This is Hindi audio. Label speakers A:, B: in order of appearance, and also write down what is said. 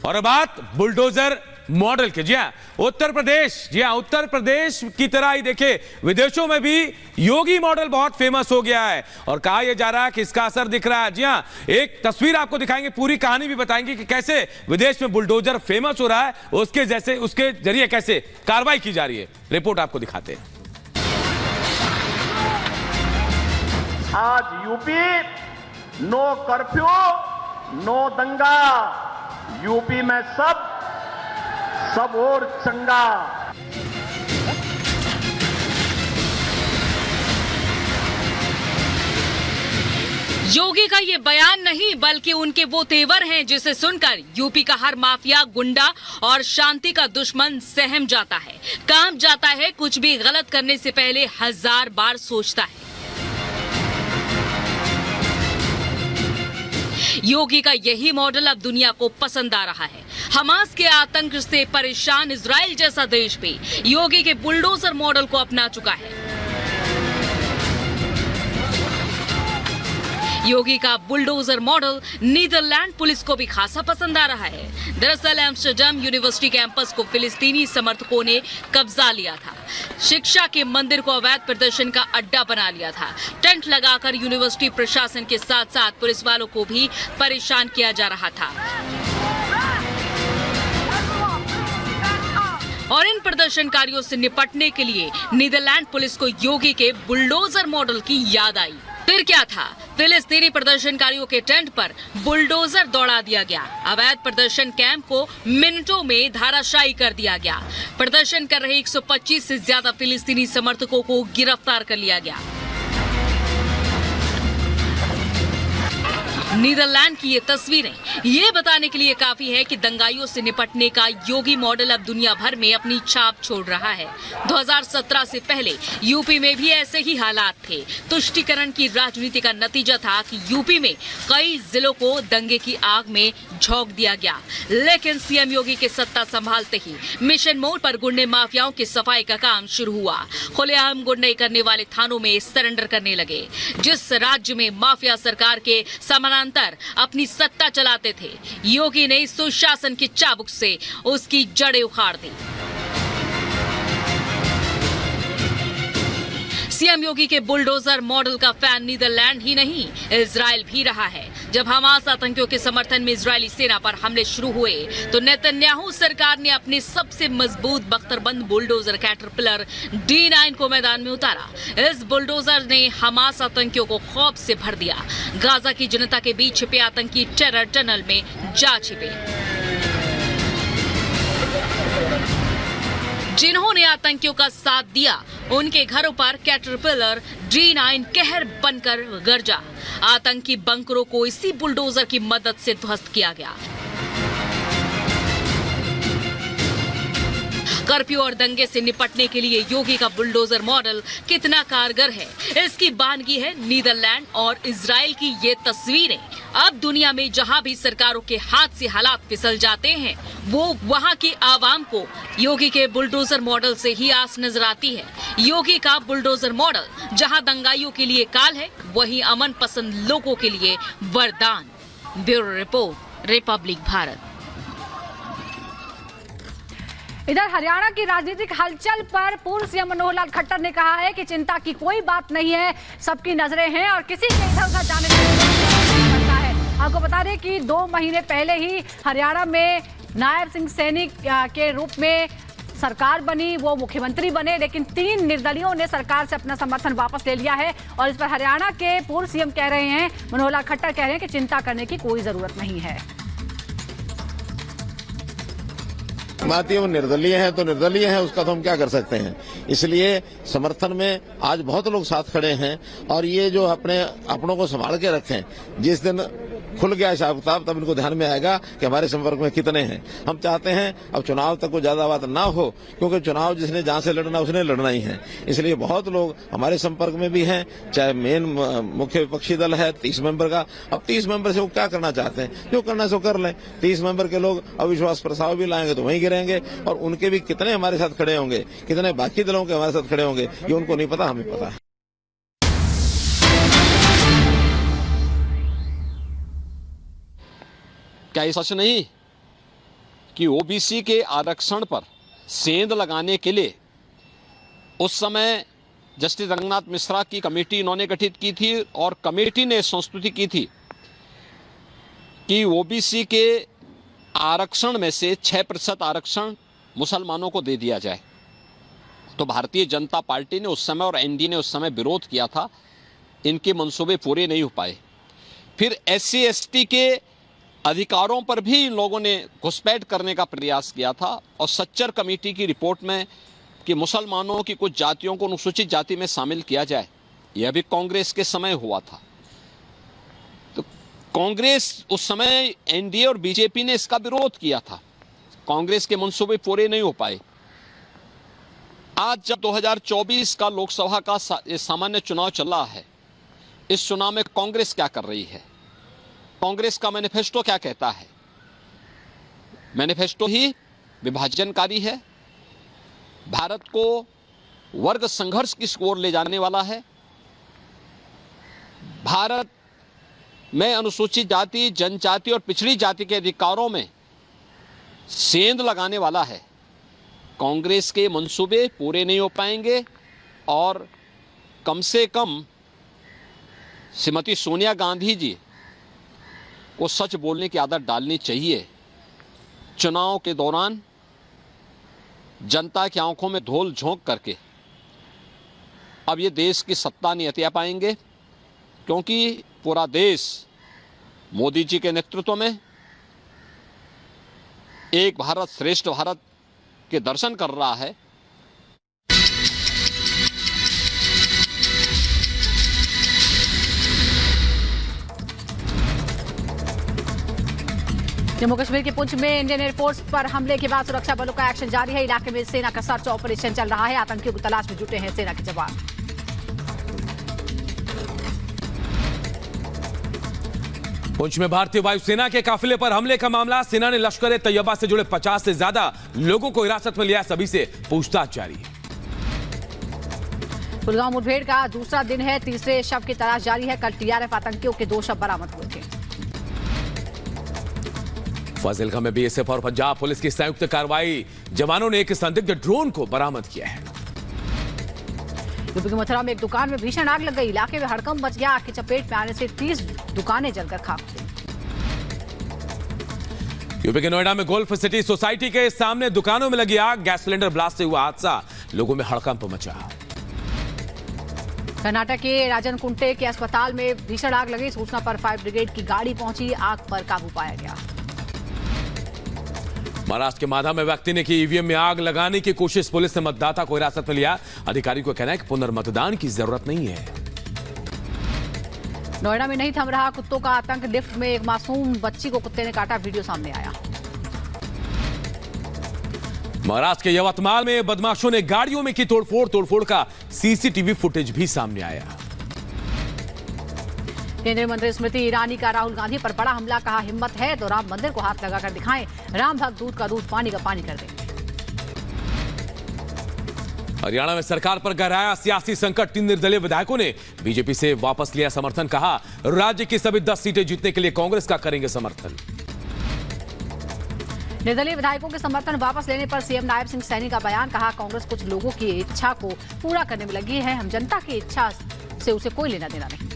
A: और बात बुलडोजर मॉडल की। जी हाँ, उत्तर प्रदेश की तरह ही देखिए विदेशों में भी योगी मॉडल बहुत फेमस हो गया है और कहा यह जा रहा है कि इसका असर दिख रहा है। जी हाँ, एक तस्वीर आपको दिखाएंगे, पूरी कहानी भी बताएंगे कि कैसे विदेश में बुलडोजर फेमस हो रहा है, उसके जरिए कैसे कार्रवाई की जा रही है। रिपोर्ट आपको दिखाते हैं।
B: आज यूपी नो कर्फ्यू नो दंगा, यूपी में सब और चंगा।
C: योगी का ये बयान नहीं बल्कि उनके वो तेवर हैं जिसे सुनकर यूपी का हर माफिया, गुंडा और शांति का दुश्मन सहम जाता है, कांप जाता है, कुछ भी गलत करने से पहले 1000 बार सोचता है। योगी का यही मॉडल अब दुनिया को पसंद आ रहा है। हमास के आतंक से परेशान इजराइल जैसा देश भी योगी के बुलडोजर मॉडल को अपना चुका है। योगी का बुलडोजर मॉडल नीदरलैंड पुलिस को भी खासा पसंद आ रहा है। दरअसल एम्स्टर्डम यूनिवर्सिटी कैंपस को फिलिस्तीनी समर्थकों ने कब्जा लिया था। शिक्षा के मंदिर को अवैध प्रदर्शन का अड्डा बना लिया था। टेंट लगाकर यूनिवर्सिटी प्रशासन के साथ साथ पुलिस वालों को भी परेशान किया जा रहा था। और इन प्रदर्शनकारियों से निपटने के लिए नीदरलैंड पुलिस को योगी के बुलडोजर मॉडल की याद आई। फिर क्या था, फिलिस्तीनी प्रदर्शनकारियों के टेंट पर बुलडोजर दौड़ा दिया गया। अवैध प्रदर्शन कैंप को मिनटों में धाराशायी कर दिया गया। प्रदर्शन कर रहे 125 से ज्यादा फिलिस्तीनी समर्थकों को गिरफ्तार कर लिया गया। नीदरलैंड की ये तस्वीरें ये बताने के लिए काफी है कि दंगाइयों से निपटने का योगी मॉडल अब दुनिया भर में अपनी छाप छोड़ रहा है। 2017 से पहले यूपी में भी ऐसे ही हालात थे। तुष्टीकरण की राजनीति का नतीजा था कि यूपी में कई जिलों को दंगे की आग में झोंक दिया गया। लेकिन सीएम योगी के सत्ता संभालते ही मिशन मोड पर गुंडे माफियाओं की सफाई का काम शुरू हुआ। खुलेआम गुंडे करने वाले थानों में सरेंडर करने लगे। जिस राज्य में माफिया सरकार के समानांतर अपनी सत्ता चलाते थे, योगी ने सुशासन की चाबुक से उसकी जड़ें उखाड़ दी। सीएम योगी के बुलडोजर मॉडल का फैन नीदरलैंड ही नहीं, इजराइल भी रहा है। जब हमास आतंकियों के समर्थन में इजरायली सेना पर हमले शुरू हुए तो नेतन्याहू सरकार ने अपने सबसे मजबूत बख्तरबंद बुलडोजर कैटरपिलर D9 को मैदान में उतारा। इस बुलडोजर ने हमास आतंकियों को खौफ से भर दिया। गाजा की जनता के बीच छिपे आतंकी टेरर टनल में जा छिपे। जिन्होंने आतंकियों का साथ दिया उनके घरों पर कैटरपिलर D9 कहर बनकर गरजा। आतंकी बंकरों को इसी बुलडोजर की मदद से ध्वस्त किया गया। कर्फ्यू और दंगे से निपटने के लिए योगी का बुलडोजर मॉडल कितना कारगर है, इसकी बानगी है नीदरलैंड और इजराइल की ये तस्वीरें। अब दुनिया में जहां भी सरकारों के हाथ से हालात फिसल जाते हैं, वो वहां की आवाम को योगी के बुलडोजर मॉडल से ही आस नजर आती है। योगी का बुलडोजर मॉडल जहां दंगाइयों के लिए काल है, वहीं अमन पसंद लोगों के लिए वरदान। Bureau report, Republic Bharat.
D: इधर हरियाणा की राजनीतिक हलचल पर पूर्व सीएम मनोहर लाल खट्टर ने कहा है कि चिंता की कोई बात नहीं है, सबकी नजरें हैं और किसी के इधर उधर जाने नहीं पड़ता है। आपको बता दें कि 2 महीने पहले ही हरियाणा में नायब सिंह सैनी के रूप में सरकार बनी, वो मुख्यमंत्री बने, लेकिन 3 निर्दलियों ने सरकार से अपना समर्थन वापस ले लिया है। और इस पर हरियाणा के पूर्व सीएम कह रहे हैं, मनोहर लाल खट्टर कह रहे हैं कि चिंता करने की कोई जरूरत नहीं है।
E: बात ये वो निर्दलीय है तो निर्दलीय है, उसका तो हम क्या कर सकते हैं। इसलिए समर्थन में आज बहुत लोग साथ खड़े हैं और ये जो अपनों को संभाल के रखें, जिस दिन खुल गया हिसाब किताब तब इनको ध्यान में आएगा कि हमारे संपर्क में कितने हैं। हम चाहते हैं अब चुनाव तक को ज्यादा बात ना हो, क्योंकि चुनाव जिसने जहां से लड़ना उसने लड़ना ही है। इसलिए बहुत लोग हमारे संपर्क में भी हैं, चाहे मेन मुख्य विपक्षी दल है 30 मेंबर का। अब 30 मेंबर से वो क्या करना चाहते हैं, जो करना है सो कर लें। 30 मेंबर के लोग अविश्वास प्रस्ताव भी लाएंगे तो वहीं गिरेंगे और उनके भी कितने हमारे साथ खड़े होंगे, कितने बाकी दलों के हमारे साथ खड़े होंगे, ये उनको नहीं पता, हमें पता है।
F: क्या ये सच नहीं कि ओबीसी के आरक्षण पर सेंध लगाने के लिए उस समय जस्टिस रंगनाथ मिश्रा की कमेटी इन्होंने गठित की थी और कमेटी ने संस्तुति की थी कि ओबीसी के आरक्षण में से 6% आरक्षण मुसलमानों को दे दिया जाए। तो भारतीय जनता पार्टी ने उस समय और एनडीए ने उस समय विरोध किया था, इनके मंसूबे पूरे नहीं हो पाए। फिर SC ST के अधिकारों पर भी इन लोगों ने घुसपैठ करने का प्रयास किया था और सच्चर कमेटी की रिपोर्ट में कि मुसलमानों की कुछ जातियों को अनुसूचित जाति में शामिल किया जाए, यह भी कांग्रेस के समय हुआ था। तो कांग्रेस उस समय एनडीए और बीजेपी ने इसका विरोध किया था, कांग्रेस के मंसूबे पूरे नहीं हो पाए। आज जब 2024 का लोकसभा का सामान्य चुनाव चल रहा है, इस चुनाव में कांग्रेस क्या कर रही है, कांग्रेस का मैनिफेस्टो क्या कहता है? मैनिफेस्टो ही विभाजनकारी है, भारत को वर्ग संघर्ष की ओर ले जाने वाला है, भारत में अनुसूचित जाति, जनजाति और पिछड़ी जाति के अधिकारों में सेंध लगाने वाला है। कांग्रेस के मंसूबे पूरे नहीं हो पाएंगे और कम से कम श्रीमती सोनिया गांधी जी को सच बोलने की आदत डालनी चाहिए। चुनाव के दौरान जनता की आंखों में धूल झोंक करके अब ये देश की सत्ता नहीं हथिया पाएंगे, क्योंकि पूरा देश मोदी जी के नेतृत्व में एक भारत श्रेष्ठ भारत के दर्शन कर रहा है।
D: जम्मू कश्मीर के पुंछ में इंडियन एयरफोर्स पर हमले के बाद सुरक्षा बलों का एक्शन जारी है। इलाके में सेना का सर्च ऑपरेशन चल रहा है। आतंकियों की तलाश में जुटे हैं सेना के जवान।
A: पुंछ में भारतीय वायुसेना के काफिले पर हमले का मामला। सेना ने लश्कर तैयबा से जुड़े 50 से ज्यादा लोगों को हिरासत में लिया, सभी से पूछताछ जारी है।
D: कुलगांव मुठभेड़ का दूसरा दिन है, तीसरे शव की तलाश जारी है। कल टीआरएफ आतंकियों के 2 शव बरामद हुए थे।
A: फाजिलका में बीएसएफ और पंजाब पुलिस की संयुक्त कार्रवाई, जवानों ने एक संदिग्ध ड्रोन को बरामद किया है।
D: यूपी के मथुरा में एक दुकान में भीषण आग लग गई। इलाके में हड़कंप मच गया। आग की चपेट में आने से 30 दुकानें जलकर खाक हो गई।
A: यूपी के नोएडा में गोल्फ सिटी सोसाइटी के सामने दुकानों में लगी आग, गैस सिलेंडर ब्लास्ट से हुआ हादसा, लोगों में हड़कंप मचा।
D: कर्नाटक के राजन कुंटे के अस्पताल में भीषण आग लगी। सूचना पर फायर ब्रिगेड की गाड़ी पहुंची, आग पर काबू पाया गया।
A: महाराष्ट्र के माधा में व्यक्ति ने की ईवीएम में आग लगाने की कोशिश, पुलिस ने मतदाता को हिरासत में लिया। अधिकारी को कहना है कि पुनर्मतदान की जरूरत नहीं है।
D: नोएडा में नहीं थम रहा कुत्तों का आतंक। लिफ्ट में एक मासूम बच्ची को कुत्ते ने काटा, वीडियो सामने आया।
A: महाराष्ट्र के यवतमाल में बदमाशों ने गाड़ियों में की तोड़फोड़ का सीसीटीवी फुटेज भी सामने आया।
D: केंद्रीय मंत्री स्मृति ईरानी का राहुल गांधी पर बड़ा हमला, कहा हिम्मत है तो राम मंदिर को हाथ लगाकर दिखाएं, राम भक्त दूध का दूध पानी का पानी कर देंगे।
A: हरियाणा में सरकार पर गहराया सियासी संकट, 3 निर्दलीय विधायकों ने बीजेपी से वापस लिया समर्थन, कहा राज्य की सभी 10 सीटें जीतने के लिए कांग्रेस का करेंगे समर्थन।
D: निर्दलीय विधायकों के समर्थन वापस लेने पर सीएम नायब सिंह सैनी का बयान, कहा कांग्रेस कुछ लोगों की इच्छा को पूरा करने में लगी है, हम जनता की इच्छा से उसे कोई लेना देना नहीं।